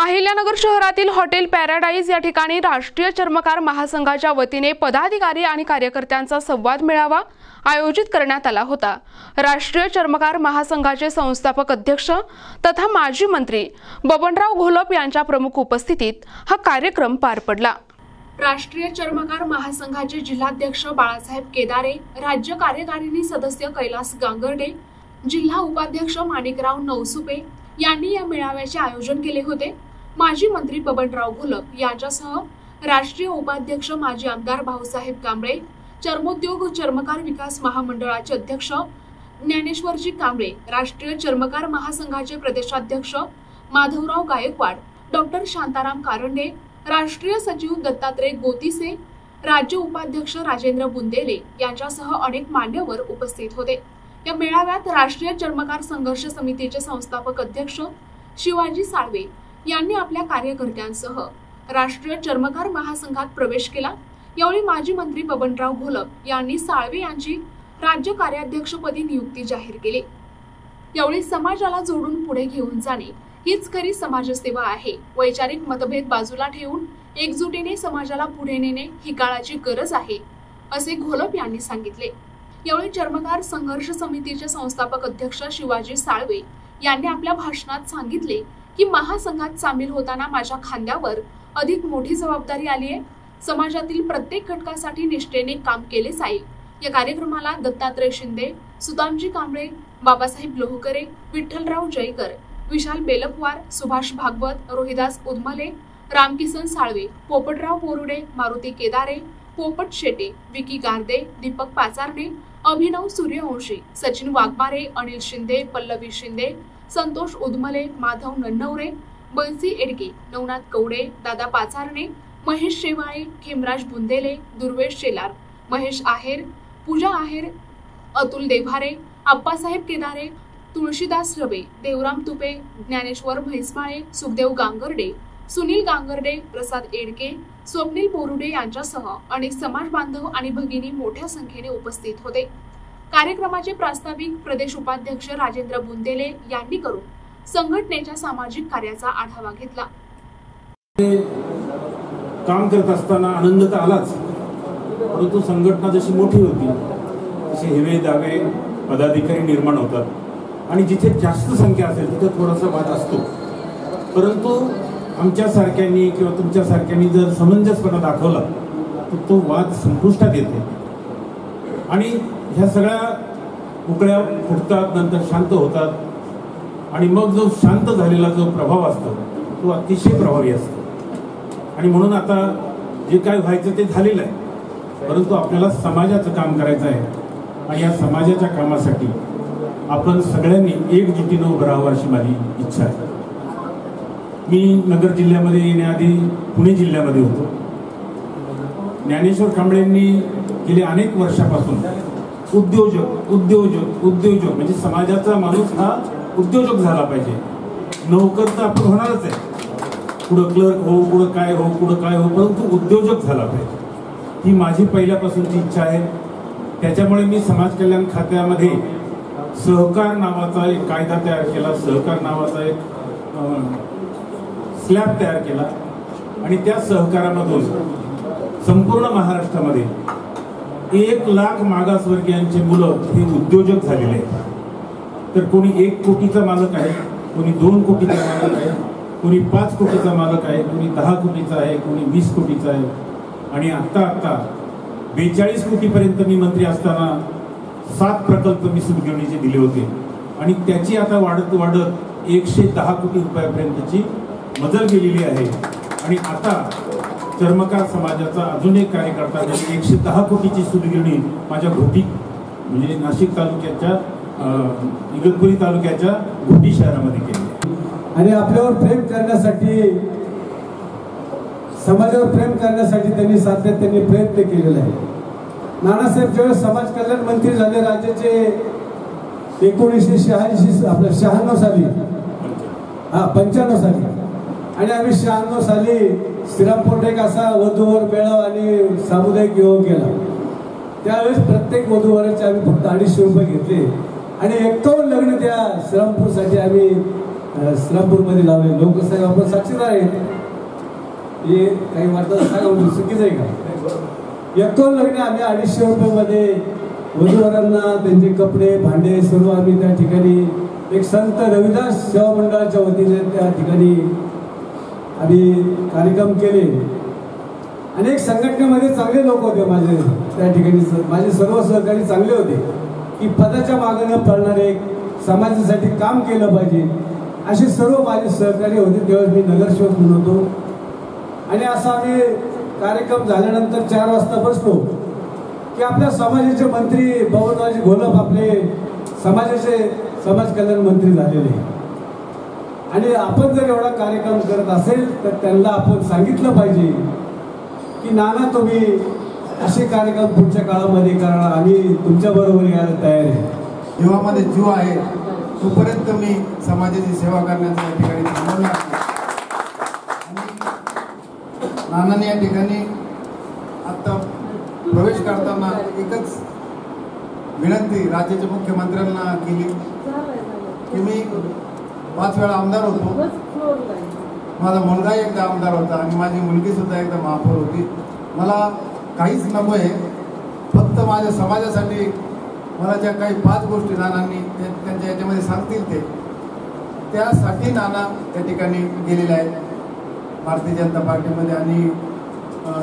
अहिल्यानगर शहरातील hotel paradise या ठिकाणी राष्ट्रीय चर्मकार महासंघाच्या वतीने पदाधिकारी आणि कार्यकर्त्यांचा संवाद मेळावा आयोजित करण्यात आला होता। राष्ट्रीय चर्मकार महासंघाचे संस्थापक अध्यक्ष तथा माजी मंत्री बबनराव घोलप यांच्या प्रमुख उपस्थितीत हा कार्यक्रम पार पडला। राष्ट्रीय चर्मकार महासंघाचे जिल्हाध्यक्ष बाळासाहेब केदारे, राज्य कार्यकारिणी सदस्य कैलास गांगर्डे, जिल्हा उपाध्यक्ष माणिकराव नवसुपे यांनी या मेळाव्याचे आयोजन केले होते। माजी मंत्री बबनराव घोलप यांच्यासह राष्ट्रीय उपाध्यक्ष माजी आमदार भाऊसाहेब कांबळे, चर्मोद्योग चर्मकार विकास महामंडळाचे अध्यक्ष ज्ञानेश्वरजी कांबळे, राष्ट्रीय चर्मकार महासंघाचे प्रदेशाध्यक्ष माधवराव गायकवाड, डॉक्टर शांताराम कारंडे, राष्ट्रीय सचिव दत्तात्रय गोतिसे, राज्य उपाध्यक्ष राजेंद्र बुंदेले यांच्यासह अनेक मान्यवर उपस्थित होते। या मेळाव्यात राष्ट्रीय चर्मकार संघर्ष समितीचे संस्थापक अध्यक्ष शिवाजी साळवे यांनी आपल्या कार्यकर्त्यांसह राष्ट्रीय चर्मकार महासंघात प्रवेश केला। यावेळी माजी मंत्री बबनराव घोलप यांनी साळवे यांची राज्य कार्याध्यक्षपदी नियुक्ती जाहीर केली। यावेळी समाजाला जोडून पुढे घेऊन जाणे हीच खरी समाजसेवा आहे। वैचारिक मतभेद बाजूला ठेवून एकजुटीने समाजाला पुढे नेणे ही काळाची गरज आहे, असे घोलप यांनी सांगितले। यावेळी चर्मकार संघर्ष समितीचे संस्थापक अध्यक्ष शिवाजी साळवे यांनी आपल्या भाषणात सांगितले की महासंघात सामील होताना माझ्या खांद्यावर अधिक मोठी जबाबदारी आली आहे। समाजातील प्रत्येक घटकासाठी निष्ठेने काम केले जाईल। या कार्यक्रमाला दत्तात्रय शिंदे, सुदामजी कांबळे, बाबासाहेब लोहकरे, विठ्ठलराव जयकर, विशाल बेलपवार, सुभाष भागवत, रोहिदास उदमले, रामकिसन साळवे, पोपटराव बोरुडे, मारुती केदारे, पोपट शेटे, विकी गारदे, दीपक पाचारणे, अभिनव सूर्यवंशी, सचिन वाघमारे, अनिल शिंदे, पल्लवी शिंदे, संतोष उदमले, माधव नन्नवरे, बंसी एडके, नवनाथ कवडे, दादा पाचारणे, महेश शेवाळे, खेमराज बुंदेले, दुर्वेश शेलार, महेश आहेर, पूजा आहेर, अतुल देभारे, आप्पासाहेब केदारे, तुळशीदास रवे, देवराम तुपे, ज्ञानेश्वर म्हैसमाळे, सुखदेव गांगर्डे, सुनील गांगर्डे, प्रसाद एडके, स्वप्नील बोरुडे यांच्यासह अनेक समाज बांधव आणि भगिनी मोठ्या संख्येने उपस्थित होते। कार्यक्रमाचे प्रास्ताविक प्रदेश उपाध्यक्ष राजेंद्र बुंदेले यांनी करून संघटनेच्या सामाजिक कार्याचा आढावा घेतला। काम करत असताना आनंद तर आलाच, परंतु संघटना जशी मोठी होती तसे हेवे दावे पदाधिकारी निर्माण होतात आणि जिथे जास्त संख्या असेल तिथे थोडासा वाद असतो। परंतु आमच्या सारख्यांनी किंवा तुमच्या सारख्यांनी जर समंजसपणा दाखवला तर तो वाद संपुष्टात येतो आणि ह्या सगळ्या उकळ्या फुटतात, नंतर शांत होतात आणि मग जो शांत झालेला जो प्रभाव असतो तो अतिशय प्रभावी असतो। आणि म्हणून आता जे काय व्हायचं ते झालेलं आहे, परंतु आपल्याला समाजाचं काम करायचं आहे आणि या समाजाच्या कामासाठी आपण सगळ्यांनी एकजुटीनं उभं राहावं अशी माझी इच्छा आहे। मी नगर जिल्ह्यामध्ये येण्याआधी पुणे जिल्ह्यामध्ये होतो। ज्ञानेश्वर कांबळेंनी गेले अनेक वर्षापासून उद्योजक म्हणजे समाजाचा माणूस हा उद्योजक झाला पाहिजे। नोकर तर आपण होणारच आहे, पुढं क्लर्क हो, पुढं काय हो, परंतु उद्योजक झाला पाहिजे ही माझी पहिल्यापासूनची इच्छा आहे। त्याच्यामुळे मी समाज कल्याण खात्यामध्ये सहकार नावाचा एक कायदा तयार केला, सहकार नावाचा एक स्लॅब तयार केला आणि त्या सहकारामधून संपूर्ण महाराष्ट्रामध्ये 1 लाख मागासवर्गीयांचे मुलं हे उद्योजक झालेले आहेत। तर कोणी 1 कोटीचा मालक आहे, कोणी 2 कोटीचा मालक आहे, कोणी 5 कोटीचा मालक आहे, कोणी 10 कोटीचा आहे, कोणी 20 कोटीचा आहे आणि आता 42 कोटीपर्यंत मी मंत्री असताना 7 प्रकल्प मी सुदगिरणीचे दिले होते आणि त्याची आता वाढत 110 कोटी रुपयापर्यंतची मजल गेलेली आहे। आणि आता चर्मकार समाजाचा अजून एक कार्यकर्ता ज्यांनी 110 कोटीची सुदगिरणी माझ्या घोटी म्हणजे नाशिक तालुक्याच्या इगतपुरी तालुक्याच्या घोटी शहरामध्ये केली आणि आपल्यावर प्रेम करण्यासाठी, समाजावर प्रेम करण्यासाठी त्यांनी सातत्याने प्रयत्न केलेला आहे। नानासाहेब ज्यावेळेस समाज कल्याण मंत्री झाले राज्याचे 1986 आपल्या 96 साली 95 साली आणि आम्ही 96 साली श्रीरामपूर एक असा वधूवर मेळावा आणि सामुदायिक योग केला। त्यावेळेस प्रत्येक वधूवराचे आम्ही फक्त 250 रुपये घेतले आणि 51 लग्न त्या श्रीरामपूरसाठी आम्ही श्रीरामपूरमध्ये लावले. लोकसाहेब आपण साक्षीदार आहेत. हे काही वाटतं सांगा चुकीचं आहे का? 91 लग्न आम्ही 250 रुपयामध्ये वधूवरांना त्यांचे कपडे भांडे सर्व आम्ही त्या ठिकाणी एक संत रविदास सेवा मंडळाच्या वतीने त्या ठिकाणी आम्ही कार्यक्रम केले. अनेक संघटनेमध्ये चांगले लोक होते माझे त्या ठिकाणी. माझे सर्व सहकारी चांगले होते की पदाच्या मागे न पळणारे समाजासाठी काम केलं पाहिजे असे सर्व माझे सहकारी होते. तेव्हा मी नगरसेवक म्हणून होतो. आणि असा आम्ही कार्यक्रम झाल्यानंतर 4 वाजता बसलो की आपल्या समाजाचे मंत्री बबनरावजी घोलप आपले समाज कल्याण मंत्री झालेले. आणि आपण जर एवढा कार्यक्रम करत असेल तर त्यांना आपण सांगितलं पाहिजे की नाना तुम्ही असे कार्यक्रम पुढच्या काळामध्ये करा, आम्ही तुमच्या बरोबर यायला तयार आहे. जीवामध्ये जीव आहे तोपर्यंत मी समाजाची सेवा करण्याचा या ठिकाणी थांबवणार नाही. नानाने या ठिकाणी आता प्रवेश करताना एकच विनंती राज्याच्या मुख्यमंत्र्यांना केली की मी 5 वेळा आमदार होतो. माझा मुलगा एकदा आमदार होता आणि माझी मुलगी सुद्धा एकदा महापौर होती. मला काहीच नको आहे, फक्त माझ्या समाजासाठी मला ज्या काही 5 गोष्टी नानांनी त्यांच्या याच्यामध्ये सांगतील त्यासाठी नाना त्या ठिकाणी गेलेले आहेत भारतीय जनता पार्टीमध्ये. आणि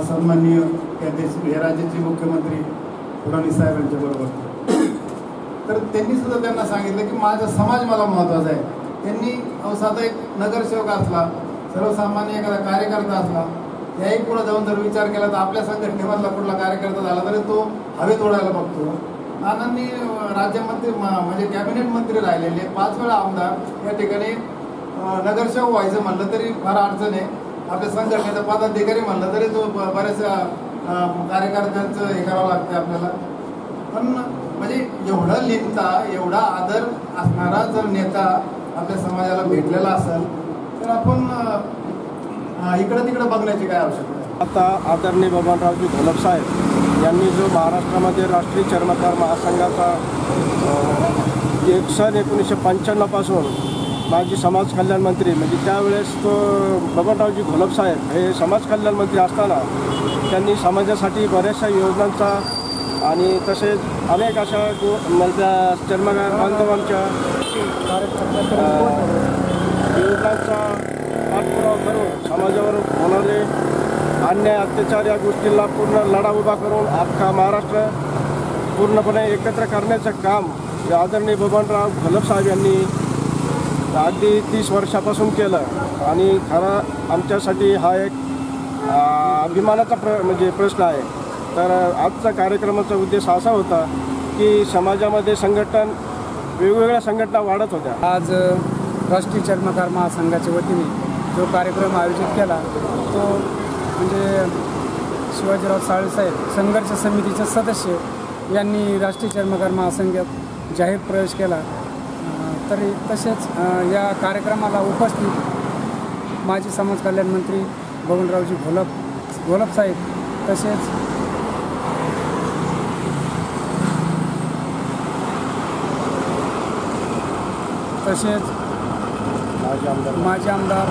सन्माननीय हे राज्याचे मुख्यमंत्री फडणवीस साहेबांच्या बरोबर तर त्यांनी सुद्धा त्यांना सांगितलं की माझा समाज मला महत्त्वाचा आहे. त्यांनी साधा एक नगरसेवक असला, सर्वसामान्य एखादा कार्यकर्ता असला, याही पुढे जाऊन जर विचार केला तर आपल्या संघटनेमधला कुठला कार्यकर्ता झाला तरी तो हवेत ओढायला बघतो. नानांनी राज्यमंत्री म्हणजे कॅबिनेट मंत्री राहिलेले, 5 वेळा आमदार, या ठिकाणी नगरसेवक व्हायचं म्हणलं तरी फार अडचण आहे. आपल्या संघटनेचा पदाधिकारी म्हणलं तरी तो बऱ्याचशा कार्यकर्त्यांचं हे करावं लागतं आपल्याला. पण म्हणजे एवढा लिहिता एवढा आदर असणारा जर नेता आपल्या समाजाला भेटलेला असेल तर आपण इकडं तिकडं बघण्याची काय आवश्यकता आहे. आता आदरणीय बबनरावजी घोलप साहेब यांनी जो महाराष्ट्रामध्ये राष्ट्रीय चर्मकार महासंघाचा सन 1995 पासून माजी समाज कल्याण मंत्री म्हणजे त्यावेळेस तो बबनरावजी घोलप साहेब हे समाज कल्याण मंत्री असताना त्यांनी समाजासाठी बऱ्याचशा योजनांचा आणि तसेच अनेक अशा त्या चर्मकार बांधवांच्या योजनांचा पाठपुरावा करून समाजावर होणारे अन्याय अत्याचार या गोष्टींना पूर्ण लढा उभा करून अख्खा महाराष्ट्र पूर्णपणे एकत्र करण्याचं काम आदरणीय बबनराव घोलप साहेब यांनी अगदी 30 वर्षापासून केलं. आणि खरा आमच्यासाठी हा एक अभिमानाचा म्हणजे प्रश्न आहे. तर आजचा कार्यक्रमाचा उद्देश असा होता की समाजामध्ये वेगवेगळ्या संघटना वाढत होत्या. आज राष्ट्रीय चर्मकार महासंघाच्या वतीने जो कार्यक्रम आयोजित केला तो म्हणजे शिवाजीराव साळेसाहेब संघर्ष समितीचे सदस्य यांनी राष्ट्रीय चर्मकार महासंघात जाहीर प्रवेश केला. तरी तसेच या कार्यक्रमाला उपस्थित माजी समाज कल्याण मंत्री बबनरावजी घोलप साहेब तसेच माजी आमदार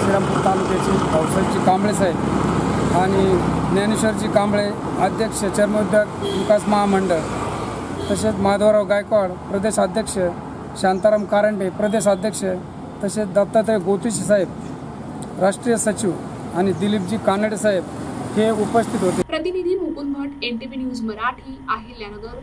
श्रीरामपूर तालुक्याचे भाऊसाहेबजी कांबळे साहेब आणि ज्ञानेश्वरजी कांबळे अध्यक्ष चर्मोद्योग विकास महामंडळ, तसेच माधवराव गायकवाड प्रदेशाध्यक्ष, शांताराम कारंडे प्रदेशाध्यक्ष, तसेच दत्तात्रय गोतुशी साहेब राष्ट्रीय सचिव आणि दिलीपजी कानडे साहेब हे उपस्थित होते. प्रतिनिधी मुकुंद भट, NTV न्यूज मराठी, अहिल्यानगर.